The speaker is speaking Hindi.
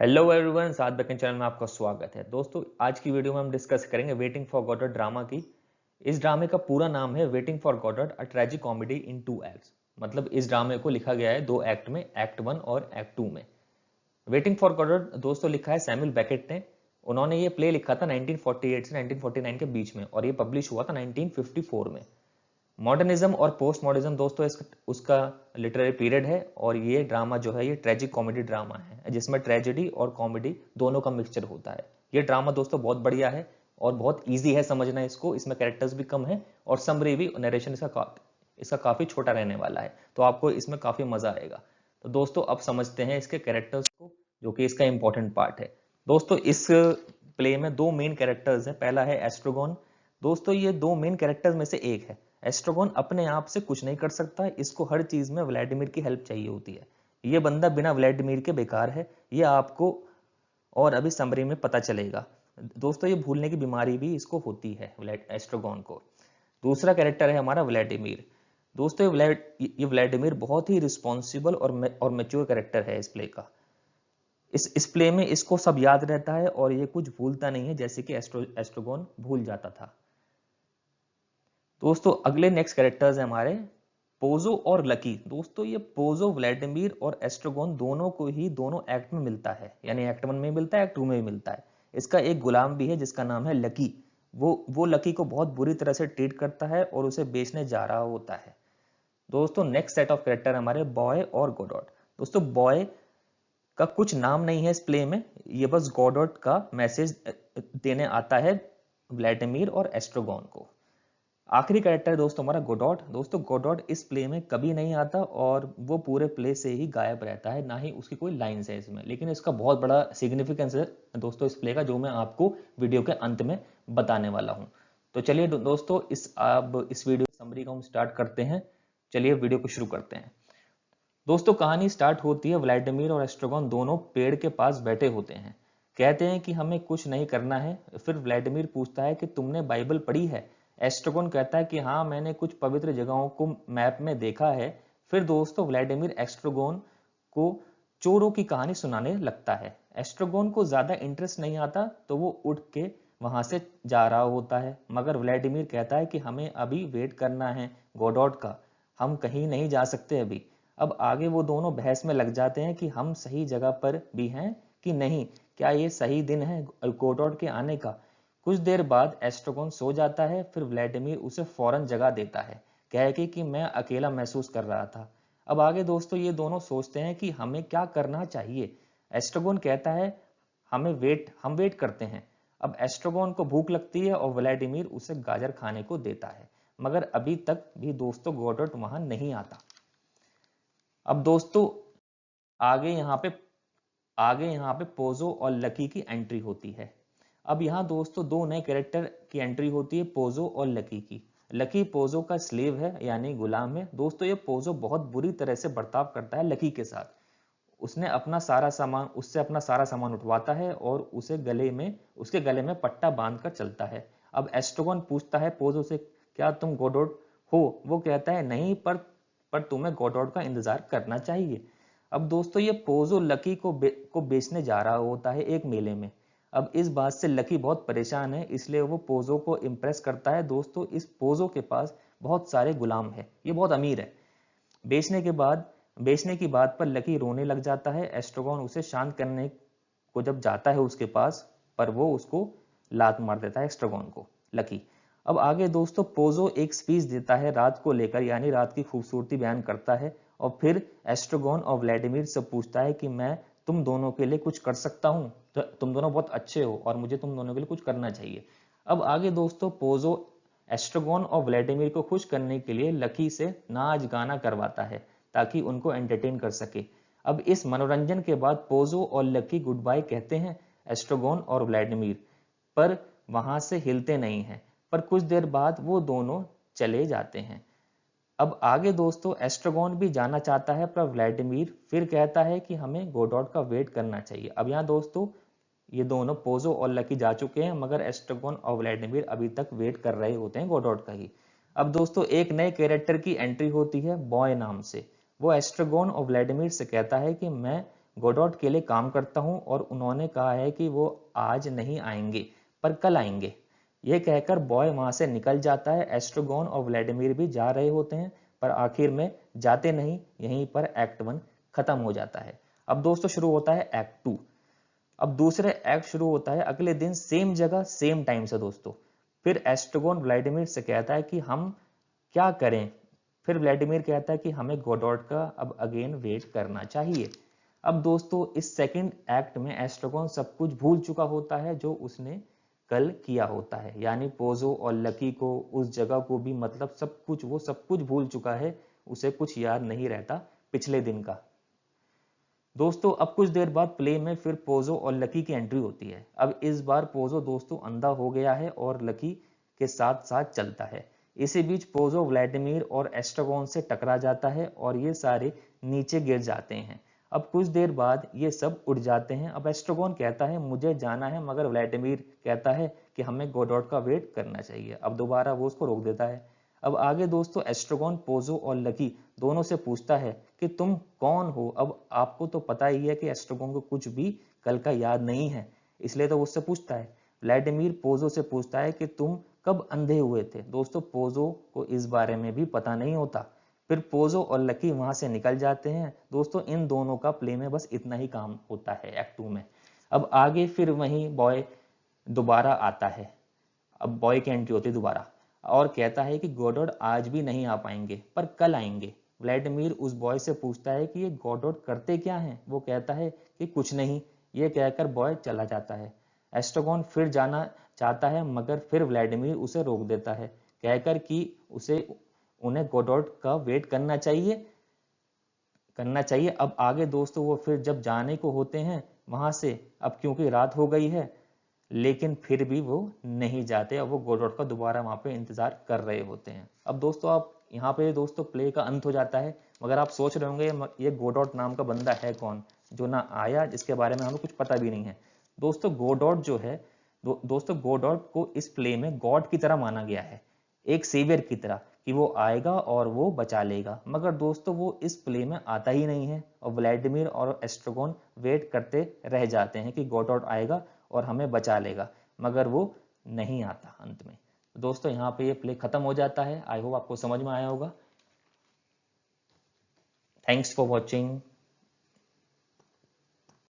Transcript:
हेलो एवरीवन, सात बैकएंड चैनल में आपका स्वागत है। दोस्तों, आज की वीडियो में हम डिस्कस करेंगे वेटिंग फॉर गॉडॉट ड्रामा की। इस ड्रामे का पूरा नाम है waiting for Godot a tragic comedy in 2 acts. मतलब इस ड्रामे को लिखा गया है 2 एक्ट में, एक्ट 1 और एक्ट 2 में। वेटिंग फॉर गॉडॉट दोस्तों लिखा है सैमुअल बेकेट ने। उन्होंने ये प्ले लिखा था 1948 से 1949 के बीच में और ये पब्लिश हुआ था 1954 में। मॉडर्निज्म और पोस्ट मॉडर्निज्म दोस्तों उसका लिटरेरी पीरियड है और ये ड्रामा जो है ये ट्रेजिक कॉमेडी ड्रामा है जिसमें ट्रेजेडी और कॉमेडी दोनों का मिक्सचर होता है। ये ड्रामा दोस्तों बहुत बढ़िया है और बहुत इजी है समझना इसको। इसमें कैरेक्टर्स भी कम है और समरी भी, नरेशन इसका काफी छोटा रहने वाला है, तो आपको इसमें काफी मजा आएगा। तो दोस्तों अब समझते हैं इसके कैरेक्टर्स को, जो कि इसका इंपॉर्टेंट पार्ट है। दोस्तों इस प्ले में दो मेन कैरेक्टर्स हैं। पहला है एस्ट्रोगोन। दोस्तों ये दो मेन कैरेक्टर्स में से एक है। एस्ट्रोगोन अपने आप से कुछ नहीं कर सकता, इसको हर चीज में व्लादिमीर की हेल्प चाहिए होती है। ये बंदा बिना व्लादिमीर के बेकार है, ये आपको और अभी समरी में पता चलेगा। दोस्तों ये भूलने की बीमारी भी इसको होती है एस्ट्रोगोन को। दूसरा कैरेक्टर है हमारा व्लादिमीर। दोस्तों ये व्लादिमीर बहुत ही रिस्पॉन्सिबल और मेच्योर कैरेक्टर है इस प्ले का। इस प्ले में इसको सब याद रहता है और ये कुछ भूलता नहीं है, जैसे कि एस्ट्रोगोन भूल जाता था। दोस्तों अगले नेक्स्ट कैरेक्टर्स हैं हमारे पोजो और लकी। दोस्तों ये पोजो व्लादिमीर और एस्ट्रोगोन दोनों को ही दोनों एक्ट में मिलता है, यानी एक्ट 1 में मिलता है, एक्ट 2 में भी मिलता है। इसका एक गुलाम भी है जिसका नाम है लकी। वो लकी को बहुत बुरी तरह से ट्रीट करता है और उसे बेचने जा रहा होता है। दोस्तों नेक्स्ट सेट ऑफ कैरेक्टर हमारे बॉय और गोडॉट। दोस्तों बॉय का कुछ नाम नहीं है इस प्ले में, ये बस गोडॉट का मैसेज देने आता है व्लादिमीर और एस्ट्रोगोन को। आखिरी कैरेक्टर है दोस्तों हमारा गोडॉट। दोस्तों गोडॉट इस प्ले में कभी नहीं आता और वो पूरे प्ले से ही गायब रहता है, ना ही उसकी कोई लाइंस है इसमें, लेकिन इसका बहुत बड़ा सिग्निफिकेंस है दोस्तों इस प्ले का, जो मैं आपको वीडियो के अंत में बताने वाला हूं। तो चलिए दोस्तों इस वीडियो समरी को हम स्टार्ट करते हैं। चलिए वीडियो को शुरू करते हैं। दोस्तों कहानी स्टार्ट होती है, व्लादिमीर और एस्ट्रोगोन दोनों पेड़ के पास बैठे होते हैं। कहते हैं कि हमें कुछ नहीं करना है। फिर व्लादिमीर पूछता है कि तुमने बाइबल पढ़ी है। एस्ट्रोगोन कहता है कि हाँ, मैंने कुछ पवित्र जगहों को मैप में देखा है। फिर दोस्तों व्लादिमीर एस्ट्रोगोन को चोरों की कहानी सुनाने लगता है। एस्ट्रोगोन को ज्यादा इंटरेस्ट नहीं आता तो वो उठ के वहां से जा रहा होता है, मगर व्लादिमीर कहता है कि हमें अभी वेट करना है गोडॉट का, हम कहीं नहीं जा सकते अभी। अब आगे वो दोनों बहस में लग जाते हैं कि हम सही जगह पर भी हैं कि नहीं, क्या ये सही दिन है गोडॉट के आने का। कुछ देर बाद एस्ट्रोगोन सो जाता है। फिर व्लादिमीर उसे फौरन जगा देता है, कह के कि मैं अकेला महसूस कर रहा था। अब आगे दोस्तों ये दोनों सोचते हैं कि हमें क्या करना चाहिए। एस्ट्रोगोन कहता है हम वेट करते हैं। अब एस्ट्रोगोन को भूख लगती है और व्लादिमीर उसे गाजर खाने को देता है, मगर अभी तक भी दोस्तों गोडॉट वहां नहीं आता। अब दोस्तों आगे यहाँ पे आगे यहाँ पे पोजो और लकी की एंट्री होती है। अब यहाँ दोस्तों दो नए कैरेक्टर की एंट्री होती है, पोजो और लकी की। लकी पोजो का स्लेव है, यानी गुलाम है। दोस्तों ये पोजो बहुत बुरी तरह से बर्ताव करता है लकी के साथ। उससे अपना सारा सामान उठवाता है और उसके गले में पट्टा बांधकर चलता है। अब एस्ट्रोगन पूछता है पोजो से, क्या तुम गोडॉट हो? वो कहता है नहीं, पर तुम्हें गोडॉट का इंतजार करना चाहिए। अब दोस्तों ये पोजो लकी को बेचने जा रहा होता है एक मेले में। अब इस बात से लकी बहुत परेशान है, इसलिए वो पोजो को इम्प्रेस करता है। दोस्तों इस पोजो के पास बहुत सारे गुलाम है, ये बहुत अमीर है। बेचने के बाद बेचने की बात पर लकी रोने लग जाता है। एस्ट्रोगन उसे शांत करने को जब जाता है उसके पास, पर वो उसको लात मार देता है एस्ट्रोगन को, लकी। अब आगे दोस्तों पोजो एक स्पीच देता है रात को लेकर, यानी रात की खूबसूरती बयान करता है और फिर एस्ट्रोगन और व्लादिमीर से पूछता है कि मैं तुम दोनों के लिए कुछ कर सकता हूं, तो तुम दोनों बहुत अच्छे हो और मुझे तुम दोनों के लिए कुछ करना चाहिए। अब आगे दोस्तों पोजो एस्ट्रोगन और व्लादिमीर को खुश करने के लिए लकी से नाच गाना करवाता है ताकि उनको एंटरटेन कर सके। अब इस मनोरंजन के बाद पोजो और लकी गुड बाय कहते हैं एस्ट्रोगन और व्लादिमीर, पर वहां से हिलते नहीं हैं। पर कुछ देर बाद वो दोनों चले जाते हैं। अब आगे दोस्तों एस्ट्रोगन भी जाना चाहता है, पर व्लादिमीर फिर कहता है कि हमें गोडॉट का वेट करना चाहिए। अब यहाँ दोस्तों ये दोनों पोजो और लकी जा चुके हैं, मगर एस्ट्रोगन और व्लादिमीर अभी तक वेट कर रहे होते हैं गोडॉट का ही। अब दोस्तों एक नए कैरेक्टर की एंट्री होती है बॉय नाम से। वो एस्ट्रोगन और व्लादिमीर से कहता है कि मैं गोडॉट के लिए काम करता हूं और उन्होंने कहा है कि वो आज नहीं आएंगे पर कल आएंगे। यह कहकर बॉय वहां से निकल जाता है। एस्ट्रोगोन और व्लादिमीर भी जा रहे होते हैं पर आखिर में जाते नहीं। यहीं पर एक्ट 1 खत्म हो जाता है। अब दोस्तों शुरू होता है एक्ट 2। अब दूसरे एक्ट शुरू होता है अगले दिन सेम जगह सेम टाइम से दोस्तों। फिर एस्ट्रोगोन व्लादिमीर से कहता है कि हम क्या करें। फिर व्लादिमीर कहता है कि हमें गोडॉट का अब अगेन वेट करना चाहिए। अब दोस्तों इस सेकंड एक्ट में एस्ट्रोगोन सब कुछ भूल चुका होता है जो उसने कल किया होता है, यानी पोजो और लकी को, उस जगह को भी, मतलब सब कुछ, वो सब कुछ भूल चुका है। उसे कुछ याद नहीं रहता पिछले दिन का। दोस्तों अब कुछ देर बाद प्ले में फिर पोजो और लकी की एंट्री होती है। अब इस बार पोजो दोस्तों अंधा हो गया है और लकी के साथ साथ चलता है। इसी बीच पोजो व्लादिमीर और एस्ट्रोगोन से टकरा जाता है और ये सारे नीचे गिर जाते हैं। अब कुछ देर बाद ये सब उड़ जाते हैं। अब एस्ट्रोगोन कहता है मुझे जाना है, मगर व्लादिमीर कहता है कि हमें गोडॉट का वेट करना चाहिए। अब दोबारा वो उसको रोक देता है। अब आगे दोस्तों एस्ट्रोगोन पोजो और लकी दोनों से पूछता है कि तुम कौन हो। अब आपको तो पता ही है कि एस्ट्रोगोन को कुछ भी कल का याद नहीं है, इसलिए तो उससे पूछता है। व्लादिमीर पोजो से पूछता है कि तुम कब अंधे हुए थे। दोस्तों पोजो को इस बारे में भी पता नहीं होता। फिर पोजो और लकी वहां से निकल जाते हैं। दोस्तों इन दोनों का प्ले में बस इतना ही काम होता है एक्ट 2 में। अब आगे फिर वही बॉय दोबारा आता है। अब बॉय की एंट्री होती है दोबारा और कहता है कि गोडॉट आज भी नहीं आ पाएंगे पर कल आएंगे। व्लादिमीर उस बॉय से पूछता है कि ये गोडॉट करते क्या हैं। वो कहता है कि कुछ नहीं। ये कहकर बॉय चला जाता है। एस्ट्रोगोन फिर जाना चाहता है मगर फिर व्लादिमीर उसे रोक देता है कहकर कि उन्हें गोडॉट का वेट करना चाहिए। अब आगे दोस्तों वो फिर जब जाने को होते हैं वहां से, अब क्योंकि रात हो गई है, लेकिन फिर भी वो नहीं जाते और वो गोडॉट का दोबारा वहां पे इंतजार कर रहे होते हैं। अब दोस्तों आप यहाँ पे दोस्तों प्ले का अंत हो जाता है। मगर आप सोच रहे होंगे ये गोडॉट नाम का बंदा है कौन जो ना आया, जिसके बारे में हमें कुछ पता भी नहीं है। दोस्तों गोडॉट जो है, दोस्तों गोडॉट को इस प्ले में गॉड की तरह माना गया है, एक सेवियर की तरह, कि वो आएगा और वो बचा लेगा। मगर दोस्तों वो इस प्ले में आता ही नहीं है और व्लादिमीर और एस्ट्रोगोन वेट करते रह जाते हैं कि गोडॉट आएगा और हमें बचा लेगा, मगर वो नहीं आता अंत में। दोस्तों यहाँ पे ये प्ले खत्म हो जाता है। आई होप आपको समझ में आया होगा। Thanks for watching.